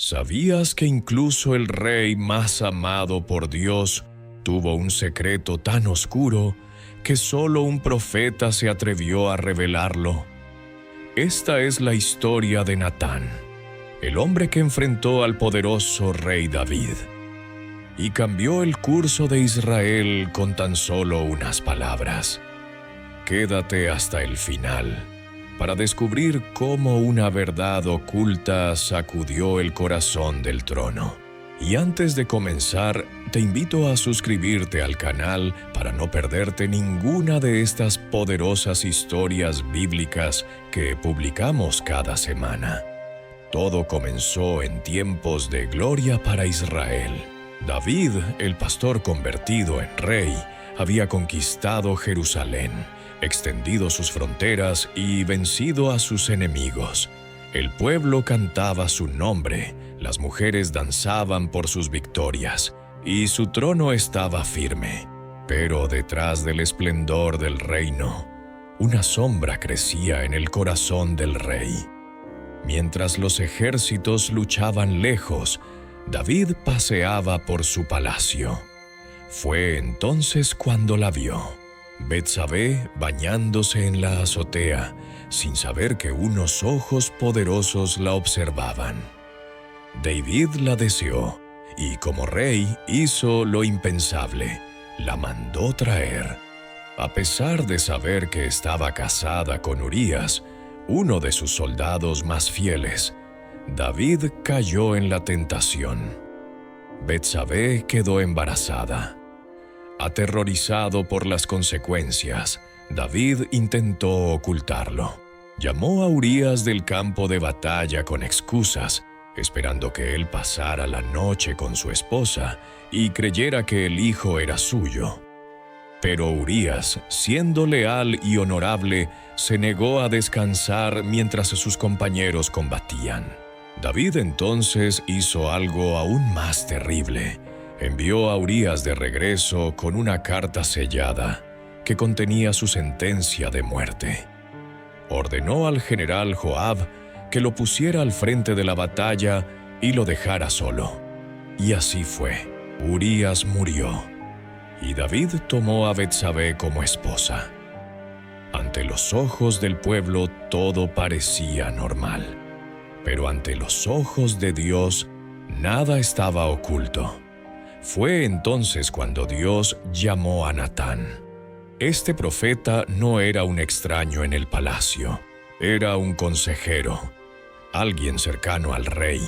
¿Sabías que incluso el rey más amado por Dios tuvo un secreto tan oscuro que solo un profeta se atrevió a revelarlo? Esta es la historia de Natán, el hombre que enfrentó al poderoso rey David y cambió el curso de Israel con tan solo unas palabras. Quédate hasta el final para descubrir cómo una verdad oculta sacudió el corazón del trono. Y antes de comenzar, te invito a suscribirte al canal para no perderte ninguna de estas poderosas historias bíblicas que publicamos cada semana. Todo comenzó en tiempos de gloria para Israel. David, el pastor convertido en rey, había conquistado Jerusalén, extendido sus fronteras y vencido a sus enemigos. El pueblo cantaba su nombre, las mujeres danzaban por sus victorias, y su trono estaba firme. Pero detrás del esplendor del reino, una sombra crecía en el corazón del rey. Mientras los ejércitos luchaban lejos, David paseaba por su palacio. Fue entonces cuando la vio. Betsabé bañándose en la azotea, sin saber que unos ojos poderosos la observaban. David la deseó, y como rey hizo lo impensable, la mandó traer. A pesar de saber que estaba casada con Urías, uno de sus soldados más fieles, David cayó en la tentación. Betsabé quedó embarazada. Aterrorizado por las consecuencias, David intentó ocultarlo. Llamó a Urías del campo de batalla con excusas, esperando que él pasara la noche con su esposa y creyera que el hijo era suyo. Pero Urías, siendo leal y honorable, se negó a descansar mientras sus compañeros combatían. David entonces hizo algo aún más terrible. Envió a Urías de regreso con una carta sellada que contenía su sentencia de muerte. Ordenó al general Joab que lo pusiera al frente de la batalla y lo dejara solo. Y así fue. Urías murió, y David tomó a Betsabé como esposa. Ante los ojos del pueblo todo parecía normal, pero ante los ojos de Dios nada estaba oculto. Fue entonces cuando Dios llamó a Natán. Este profeta no era un extraño en el palacio, era un consejero, alguien cercano al rey.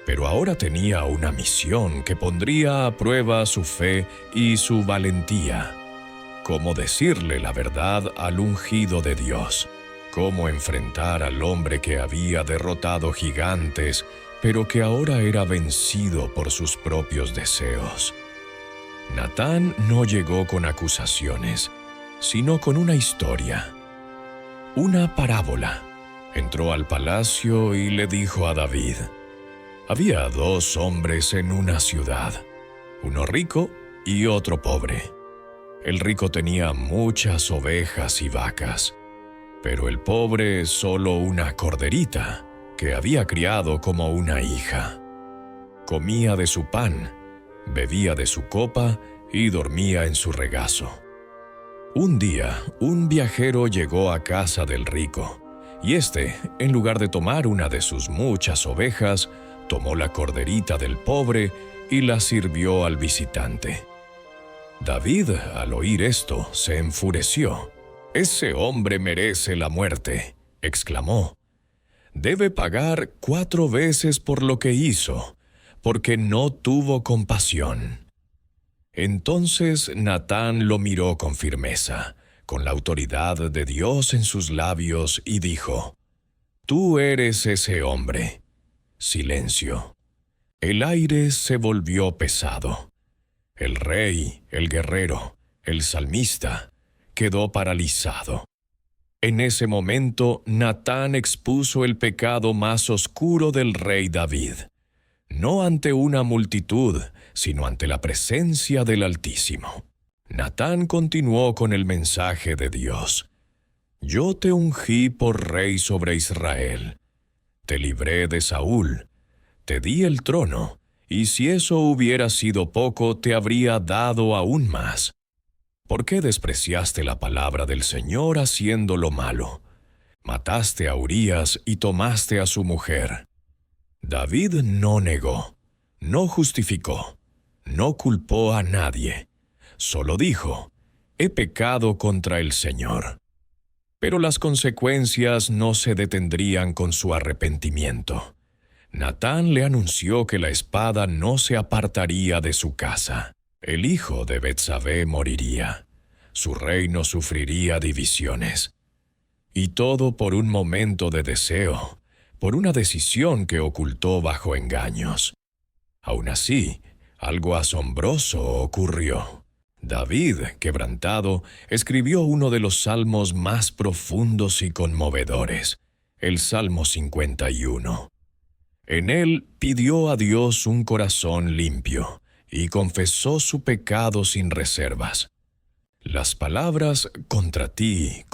Pero ahora tenía una misión que pondría a prueba su fe y su valentía. Cómo decirle la verdad al ungido de Dios, cómo enfrentar al hombre que había derrotado gigantes, pero que ahora era vencido por sus propios deseos. Natán no llegó con acusaciones, sino con una historia, una parábola. Entró al palacio y le dijo a David: había dos hombres en una ciudad, uno rico y otro pobre. El rico tenía muchas ovejas y vacas, pero el pobre solo una corderita que había criado como una hija. Comía de su pan, bebía de su copa y dormía en su regazo. Un día, un viajero llegó a casa del rico, y éste, en lugar de tomar una de sus muchas ovejas, tomó la corderita del pobre y la sirvió al visitante. David, al oír esto, se enfureció. «Ese hombre merece la muerte», exclamó. «Debe pagar 4 veces por lo que hizo, porque no tuvo compasión». Entonces Natán lo miró con firmeza, con la autoridad de Dios en sus labios, y dijo: «Tú eres ese hombre». Silencio. El aire se volvió pesado. El rey, el guerrero, el salmista, quedó paralizado. En ese momento, Natán expuso el pecado más oscuro del rey David, no ante una multitud, sino ante la presencia del Altísimo. Natán continuó con el mensaje de Dios: «Yo te ungí por rey sobre Israel. Te libré de Saúl, Te di el trono, y si eso hubiera sido poco, te habría dado aún más. ¿Por qué despreciaste la palabra del Señor haciendo lo malo? Mataste a Urías y tomaste a su mujer. David no negó, no justificó, no culpó a nadie. Solo dijo: he pecado contra el Señor. Pero las consecuencias no se detendrían con su arrepentimiento. Natán le anunció que la espada no se apartaría de su casa. El hijo de Betsabé moriría. Su reino sufriría divisiones. Y todo por un momento de deseo, por una decisión que ocultó bajo engaños. Aún así, algo asombroso ocurrió. David, quebrantado, escribió uno de los salmos más profundos y conmovedores, el Salmo 51. En él pidió a Dios un corazón limpio y confesó su pecado sin reservas. Las palabras contra ti,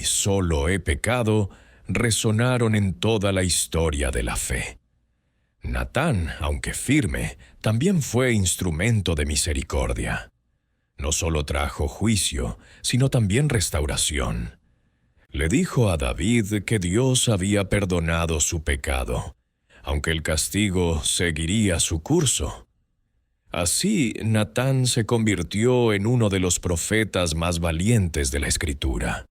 solo he pecado, resonaron en toda la historia de la fe. Natán, aunque firme, también fue instrumento de misericordia. No solo trajo juicio, sino también restauración. Le dijo a David que Dios había perdonado su pecado, aunque el castigo seguiría su curso. Así, Natán se convirtió en uno de los profetas más valientes de la Escritura.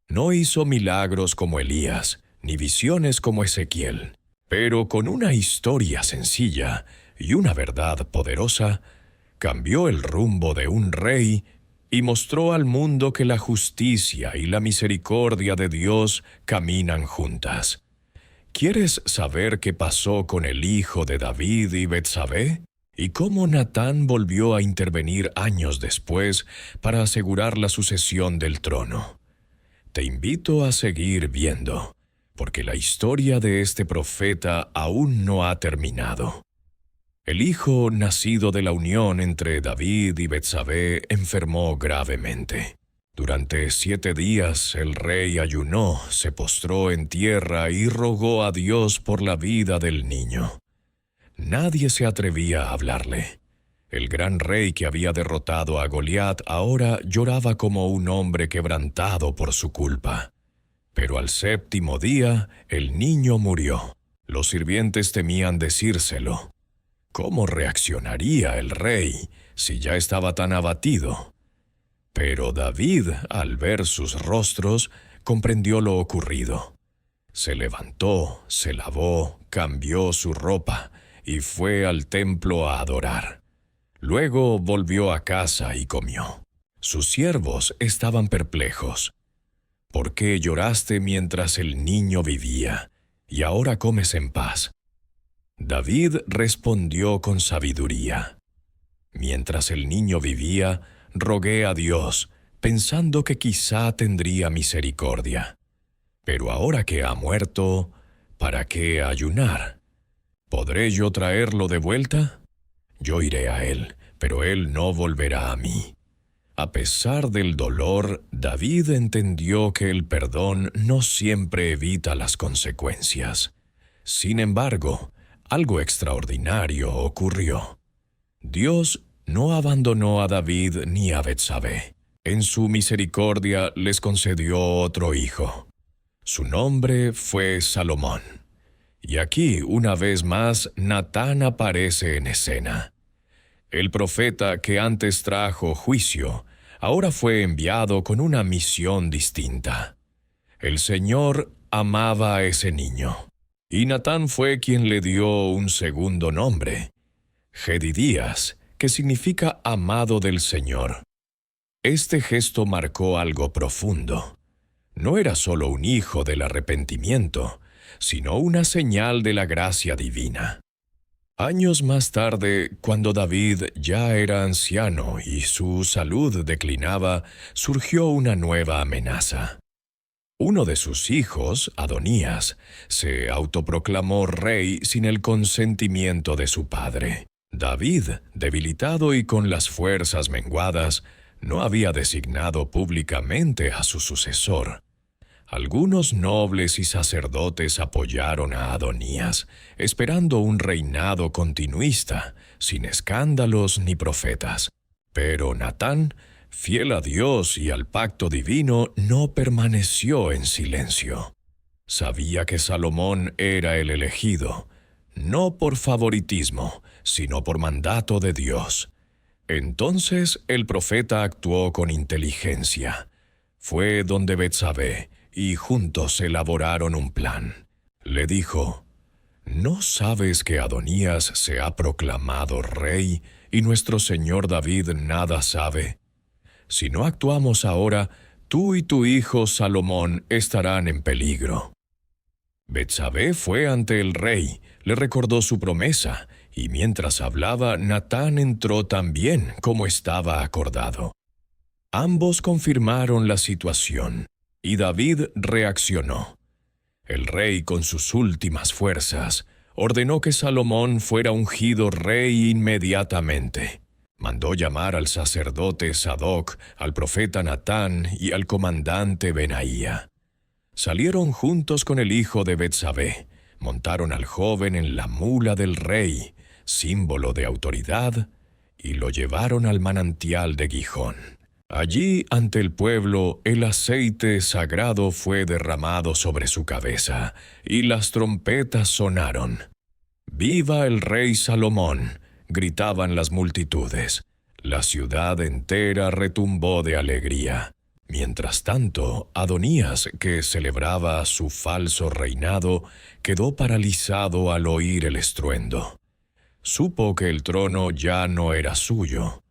No hizo milagros como Elías, ni visiones como Ezequiel, pero con una historia sencilla y una verdad poderosa, cambió el rumbo de un rey y mostró al mundo que la justicia y la misericordia de Dios caminan juntas. ¿Quieres saber qué pasó con el hijo de David y Betsabé? ¿Y cómo Natán volvió a intervenir años después para asegurar la sucesión del trono? Te invito a seguir viendo, porque la historia de este profeta aún no ha terminado. El hijo nacido de la unión entre David y Betsabé enfermó gravemente. Durante 7 días el rey ayunó, se postró en tierra y rogó a Dios por la vida del niño. Nadie se atrevía a hablarle. El gran rey que había derrotado a Goliat ahora lloraba como un hombre quebrantado por su culpa. Pero al 7º día el niño murió. Los sirvientes temían decírselo. ¿Cómo reaccionaría el rey si ya estaba tan abatido? Pero David, al ver sus rostros, comprendió lo ocurrido. Se levantó, se lavó, cambió su ropa y fue al templo a adorar. Luego volvió a casa y comió. Sus siervos estaban perplejos. ¿Por qué lloraste mientras el niño vivía, y ahora comes en paz? David respondió con sabiduría. Mientras el niño vivía, rogué a Dios, pensando que quizá tendría misericordia. Pero ahora que ha muerto, ¿para qué ayunar? ¿Podré yo traerlo de vuelta? Yo iré a él, pero él no volverá a mí. A pesar del dolor, David entendió que el perdón no siempre evita las consecuencias. Sin embargo, algo extraordinario ocurrió. Dios no abandonó a David ni a Betsabé. En su misericordia les concedió otro hijo. Su nombre fue Salomón. Y aquí, una vez más, Natán aparece en escena. El profeta que antes trajo juicio, ahora fue enviado con una misión distinta. El Señor amaba a ese niño, y Natán fue quien le dio un segundo nombre, Jedidías, que significa amado del Señor. Este gesto marcó algo profundo. No era solo un hijo del arrepentimiento, sino una señal de la gracia divina. Años más tarde, cuando David ya era anciano y su salud declinaba, surgió una nueva amenaza. Uno de sus hijos, Adonías, se autoproclamó rey sin el consentimiento de su padre. David, debilitado y con las fuerzas menguadas, no había designado públicamente a su sucesor. Algunos nobles y sacerdotes apoyaron a Adonías, esperando un reinado continuista, sin escándalos ni profetas. Pero Natán, fiel a Dios y al pacto divino, no permaneció en silencio. Sabía que Salomón era el elegido, no por favoritismo, sino por mandato de Dios. Entonces el profeta actuó con inteligencia. Fue donde Betsabé, y juntos elaboraron un plan. Le dijo: ¿No sabes que Adonías se ha proclamado rey y nuestro señor David nada sabe? Si no actuamos ahora, tú y tu hijo Salomón estarán en peligro. Betsabé fue ante el rey, le recordó su promesa, y mientras hablaba, Natán entró también, como estaba acordado. Ambos confirmaron la situación, y David reaccionó. El rey, con sus últimas fuerzas, ordenó que Salomón fuera ungido rey inmediatamente. Mandó llamar al sacerdote Sadoc, al profeta Natán y al comandante Benaía. Salieron juntos con el hijo de Betsabé, montaron al joven en la mula del rey, símbolo de autoridad, y lo llevaron al manantial de Gihón. Allí, ante el pueblo, el aceite sagrado fue derramado sobre su cabeza, y las trompetas sonaron. ¡Viva el rey Salomón!, gritaban las multitudes. La ciudad entera retumbó de alegría. Mientras tanto, Adonías, que celebraba su falso reinado, quedó paralizado al oír el estruendo. Supo que el trono ya no era suyo.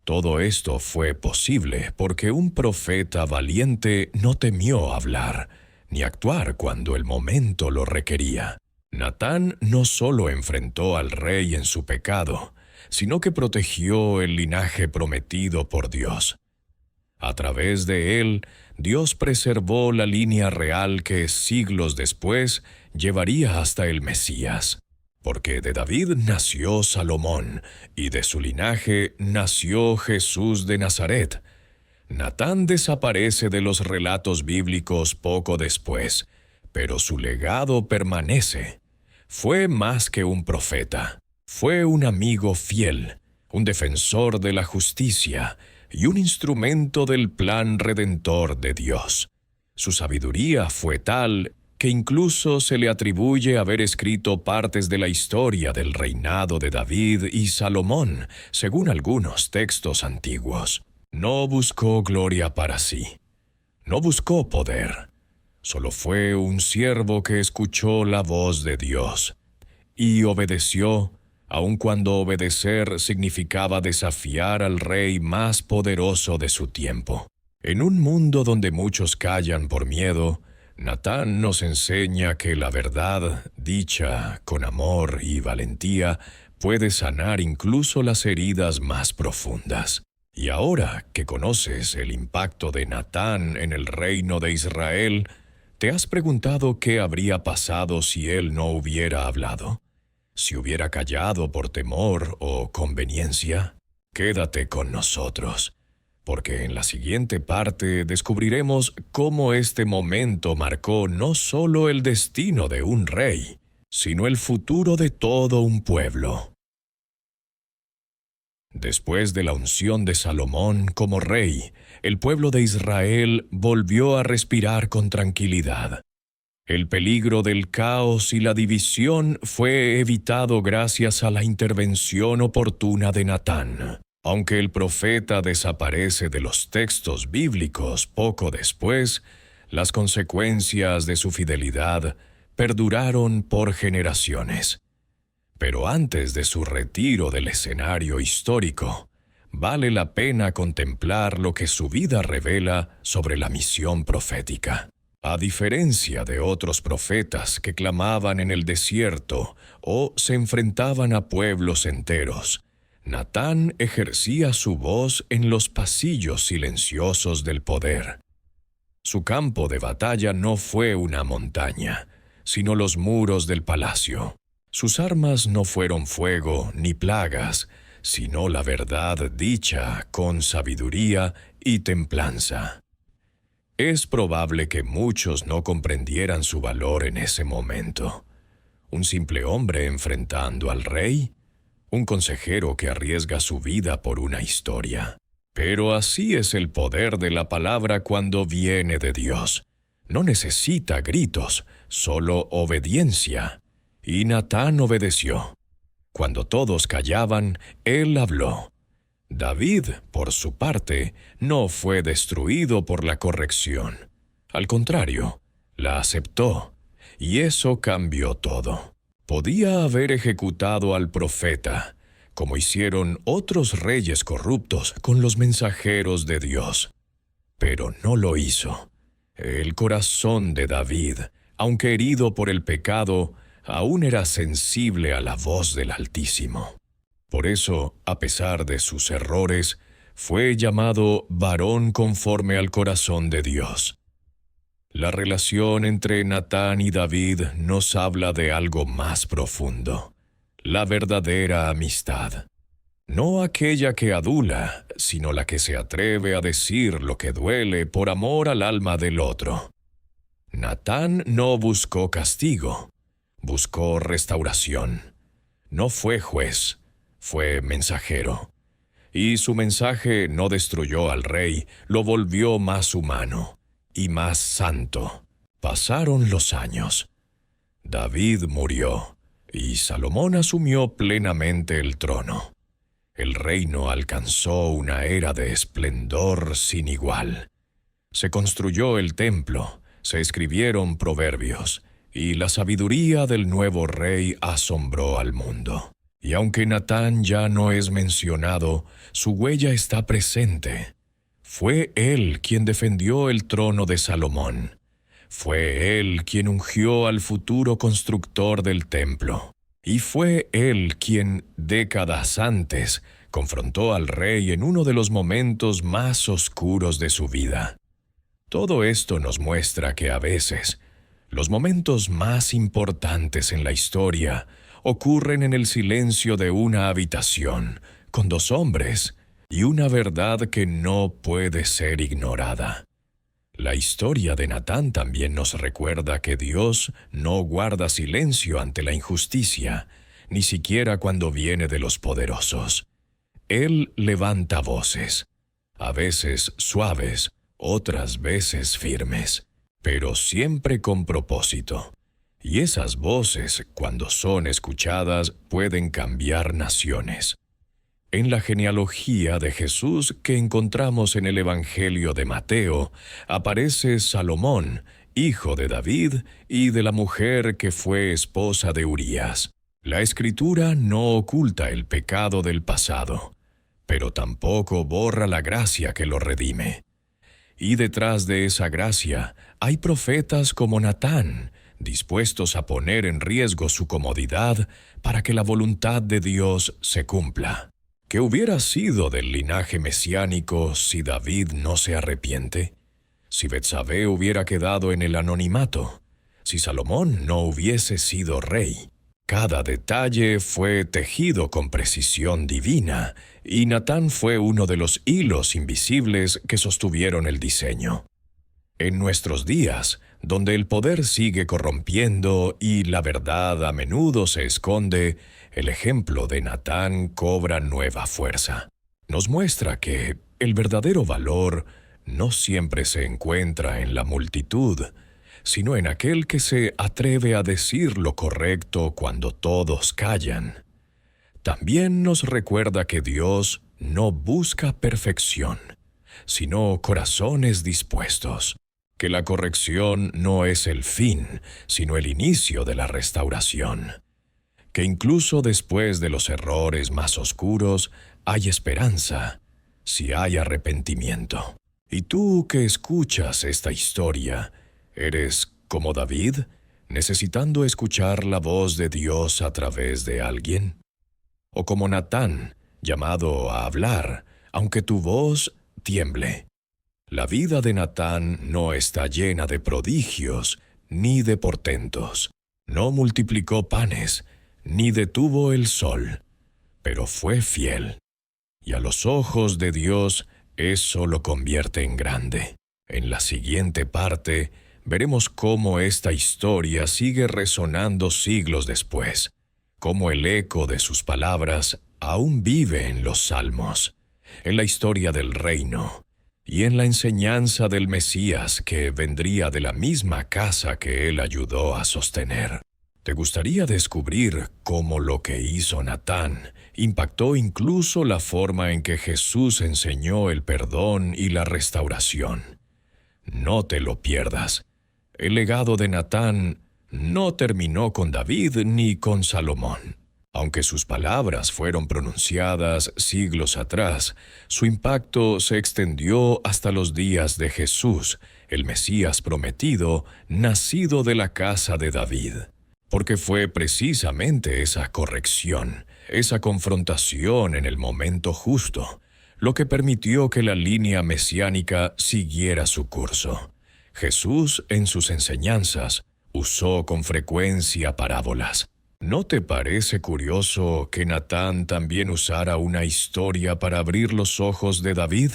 Todo esto fue posible porque un profeta valiente no temió hablar, ni actuar cuando el momento lo requería. Natán no solo enfrentó al rey en su pecado, sino que protegió el linaje prometido por Dios. A través de él, Dios preservó la línea real que siglos después llevaría hasta el Mesías. Porque de David nació Salomón, y de su linaje nació Jesús de Nazaret. Natán desaparece de los relatos bíblicos poco después, pero su legado permanece. Fue más que un profeta, fue un amigo fiel, un defensor de la justicia y un instrumento del plan redentor de Dios. Su sabiduría fue tal que incluso se le atribuye haber escrito partes de la historia del reinado de David y Salomón, según algunos textos antiguos. No buscó gloria para sí, no buscó poder. Solo fue un siervo que escuchó la voz de Dios y obedeció, aun cuando obedecer significaba desafiar al rey más poderoso de su tiempo. En un mundo donde muchos callan por miedo, Natán nos enseña que la verdad, dicha con amor y valentía, puede sanar incluso las heridas más profundas. Y ahora que conoces el impacto de Natán en el reino de Israel, ¿te has preguntado qué habría pasado si él no hubiera hablado? Si hubiera callado por temor o conveniencia. Quédate con nosotros, porque en la siguiente parte descubriremos cómo este momento marcó no solo el destino de un rey, sino el futuro de todo un pueblo. Después de la unción de Salomón como rey, el pueblo de Israel volvió a respirar con tranquilidad. El peligro del caos y la división fue evitado gracias a la intervención oportuna de Natán. Aunque el profeta desaparece de los textos bíblicos poco después, las consecuencias de su fidelidad perduraron por generaciones. Pero antes de su retiro del escenario histórico, vale la pena contemplar lo que su vida revela sobre la misión profética. A diferencia de otros profetas que clamaban en el desierto o se enfrentaban a pueblos enteros, Natán ejercía su voz en los pasillos silenciosos del poder. Su campo de batalla no fue una montaña, sino los muros del palacio. Sus armas no fueron fuego ni plagas, sino la verdad dicha con sabiduría y templanza. Es probable que muchos no comprendieran su valor en ese momento. Un simple hombre enfrentando al rey, un consejero que arriesga su vida por una historia. Pero así es el poder de la palabra cuando viene de Dios. No necesita gritos, solo obediencia. Y Natán obedeció. Cuando todos callaban, él habló. David, por su parte, no fue destruido por la corrección. Al contrario, la aceptó, y eso cambió todo. Podía haber ejecutado al profeta, como hicieron otros reyes corruptos con los mensajeros de Dios. Pero no lo hizo. El corazón de David, aunque herido por el pecado, aún era sensible a la voz del Altísimo. Por eso, a pesar de sus errores, fue llamado varón conforme al corazón de Dios. La relación entre Natán y David nos habla de algo más profundo, la verdadera amistad. No aquella que adula, sino la que se atreve a decir lo que duele por amor al alma del otro. Natán no buscó castigo, buscó restauración. No fue juez, fue mensajero. Y su mensaje no destruyó al rey, lo volvió más humano y más santo. Pasaron los años. David murió, y Salomón asumió plenamente el trono. El reino alcanzó una era de esplendor sin igual. Se construyó el templo, se escribieron proverbios, y la sabiduría del nuevo rey asombró al mundo. Y aunque Natán ya no es mencionado, su huella está presente. Fue él quien defendió el trono de Salomón. Fue él quien ungió al futuro constructor del templo. Y fue él quien, décadas antes, confrontó al rey en uno de los momentos más oscuros de su vida. Todo esto nos muestra que a veces, los momentos más importantes en la historia ocurren en el silencio de una habitación, con dos hombres, y una verdad que no puede ser ignorada. La historia de Natán también nos recuerda que Dios no guarda silencio ante la injusticia, ni siquiera cuando viene de los poderosos. Él levanta voces, a veces suaves, otras veces firmes, pero siempre con propósito. Y esas voces, cuando son escuchadas, pueden cambiar naciones. En la genealogía de Jesús que encontramos en el Evangelio de Mateo, aparece Salomón, hijo de David y de la mujer que fue esposa de Urías. La Escritura no oculta el pecado del pasado, pero tampoco borra la gracia que lo redime. Y detrás de esa gracia hay profetas como Natán, dispuestos a poner en riesgo su comodidad para que la voluntad de Dios se cumpla. ¿Qué hubiera sido del linaje mesiánico si David no se arrepiente? Si Betsabé hubiera quedado en el anonimato, si Salomón no hubiese sido rey. Cada detalle fue tejido con precisión divina, y Natán fue uno de los hilos invisibles que sostuvieron el diseño. En nuestros días, donde el poder sigue corrompiendo y la verdad a menudo se esconde, el ejemplo de Natán cobra nueva fuerza. Nos muestra que el verdadero valor no siempre se encuentra en la multitud, sino en aquel que se atreve a decir lo correcto cuando todos callan. También nos recuerda que Dios no busca perfección, sino corazones dispuestos, que la corrección no es el fin, sino el inicio de la restauración, que incluso después de los errores más oscuros hay esperanza, si hay arrepentimiento. Y tú que escuchas esta historia, ¿eres como David, necesitando escuchar la voz de Dios a través de alguien? ¿O como Natán, llamado a hablar, aunque tu voz tiemble? La vida de Natán no está llena de prodigios ni de portentos. No multiplicó panes, ni detuvo el sol, pero fue fiel. Y a los ojos de Dios eso lo convierte en grande. En la siguiente parte, veremos cómo esta historia sigue resonando siglos después, cómo el eco de sus palabras aún vive en los Salmos, en la historia del reino y en la enseñanza del Mesías que vendría de la misma casa que él ayudó a sostener. ¿Te gustaría descubrir cómo lo que hizo Natán impactó incluso la forma en que Jesús enseñó el perdón y la restauración? No te lo pierdas. El legado de Natán no terminó con David ni con Salomón. Aunque sus palabras fueron pronunciadas siglos atrás, su impacto se extendió hasta los días de Jesús, el Mesías prometido, nacido de la casa de David. Porque fue precisamente esa corrección, esa confrontación en el momento justo, lo que permitió que la línea mesiánica siguiera su curso. Jesús, en sus enseñanzas, usó con frecuencia parábolas. ¿No te parece curioso que Natán también usara una historia para abrir los ojos de David?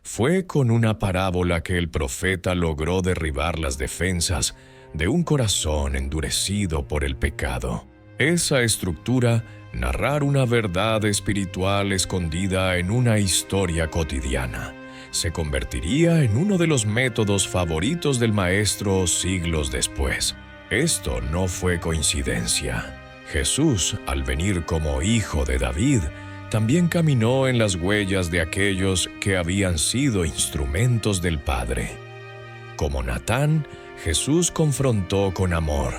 Fue con una parábola que el profeta logró derribar las defensas de un corazón endurecido por el pecado. Esa estructura, narrar una verdad espiritual escondida en una historia cotidiana, se convertiría en uno de los métodos favoritos del maestro siglos después. Esto no fue coincidencia. Jesús, al venir como hijo de David, también caminó en las huellas de aquellos que habían sido instrumentos del Padre. Como Natán, Jesús confrontó con amor,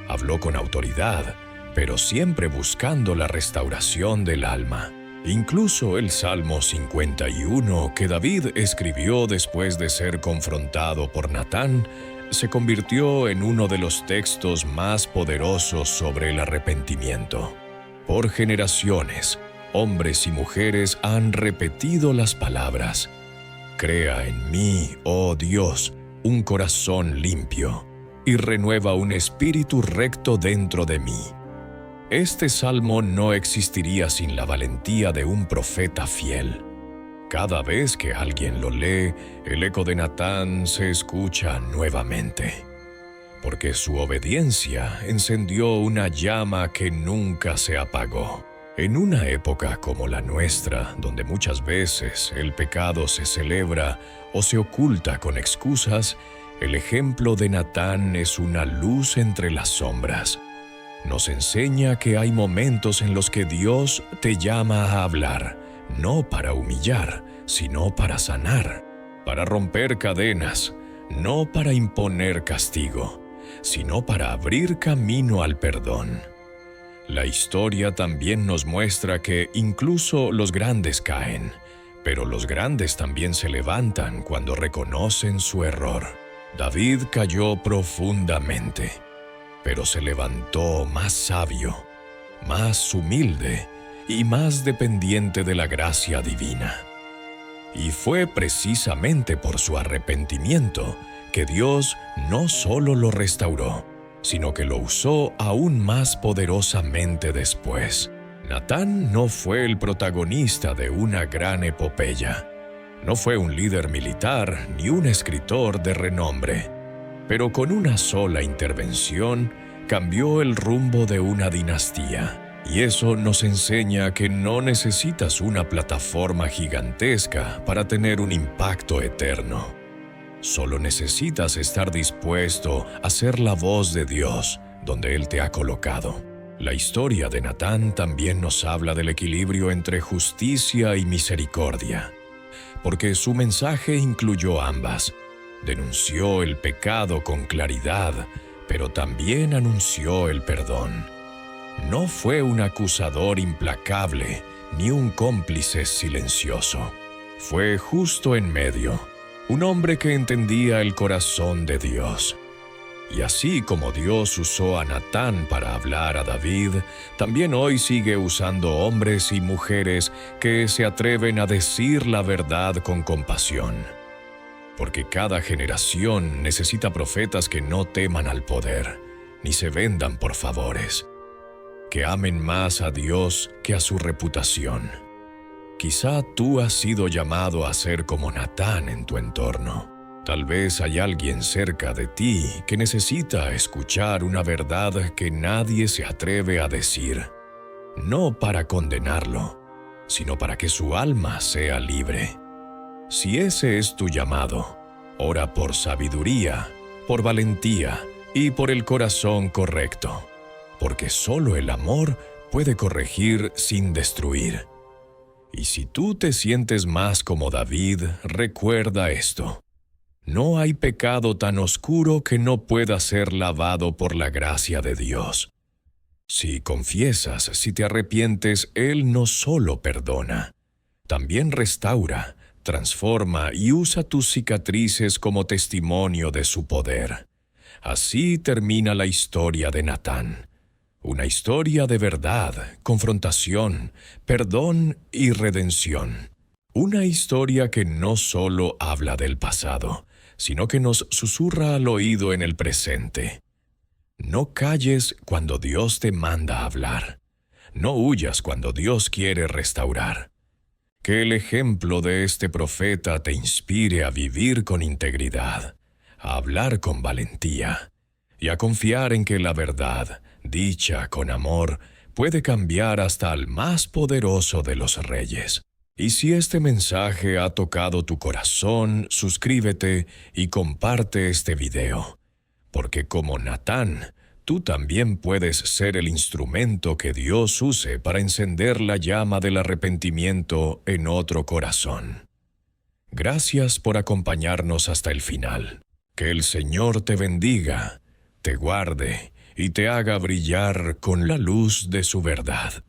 habló con autoridad, pero siempre buscando la restauración del alma. Incluso el Salmo 51, que David escribió después de ser confrontado por Natán, se convirtió en uno de los textos más poderosos sobre el arrepentimiento. Por generaciones, hombres y mujeres han repetido las palabras: «Crea en mí, oh Dios, un corazón limpio, y renueva un espíritu recto dentro de mí». Este salmo no existiría sin la valentía de un profeta fiel. Cada vez que alguien lo lee, el eco de Natán se escucha nuevamente, porque su obediencia encendió una llama que nunca se apagó. En una época como la nuestra, donde muchas veces el pecado se celebra o se oculta con excusas, el ejemplo de Natán es una luz entre las sombras. Nos enseña que hay momentos en los que Dios te llama a hablar, no para humillar, sino para sanar, para romper cadenas, no para imponer castigo, sino para abrir camino al perdón. La historia también nos muestra que incluso los grandes caen, pero los grandes también se levantan cuando reconocen su error. David cayó profundamente, pero se levantó más sabio, más humilde y más dependiente de la gracia divina. Y fue precisamente por su arrepentimiento que Dios no solo lo restauró, sino que lo usó aún más poderosamente después. Natán no fue el protagonista de una gran epopeya. No fue un líder militar ni un escritor de renombre, pero con una sola intervención cambió el rumbo de una dinastía. Y eso nos enseña que no necesitas una plataforma gigantesca para tener un impacto eterno. Solo necesitas estar dispuesto a ser la voz de Dios donde Él te ha colocado. La historia de Natán también nos habla del equilibrio entre justicia y misericordia, porque su mensaje incluyó ambas. Denunció el pecado con claridad, pero también anunció el perdón. No fue un acusador implacable ni un cómplice silencioso. Fue justo en medio, un hombre que entendía el corazón de Dios. Y así como Dios usó a Natán para hablar a David, también hoy sigue usando hombres y mujeres que se atreven a decir la verdad con compasión. Porque cada generación necesita profetas que no teman al poder, ni se vendan por favores, que amen más a Dios que a su reputación. Quizá tú has sido llamado a ser como Natán en tu entorno. Tal vez hay alguien cerca de ti que necesita escuchar una verdad que nadie se atreve a decir, no para condenarlo, sino para que su alma sea libre. Si ese es tu llamado, ora por sabiduría, por valentía y por el corazón correcto, porque solo el amor puede corregir sin destruir. Y si tú te sientes más como David, recuerda esto: no hay pecado tan oscuro que no pueda ser lavado por la gracia de Dios. Si confiesas, si te arrepientes, Él no solo perdona, también restaura, transforma y usa tus cicatrices como testimonio de su poder. Así termina la historia de Natán. Una historia de verdad, confrontación, perdón y redención. Una historia que no solo habla del pasado, sino que nos susurra al oído en el presente. No calles cuando Dios te manda a hablar. No huyas cuando Dios quiere restaurar. Que el ejemplo de este profeta te inspire a vivir con integridad, a hablar con valentía y a confiar en que la verdad, dicha con amor, puede cambiar hasta al más poderoso de los reyes. Y si este mensaje ha tocado tu corazón, suscríbete y comparte este video, porque como Natán, tú también puedes ser el instrumento que Dios use para encender la llama del arrepentimiento en otro corazón. Gracias por acompañarnos hasta el final. Que el Señor te bendiga, te guarde y te haga brillar con la luz de su verdad.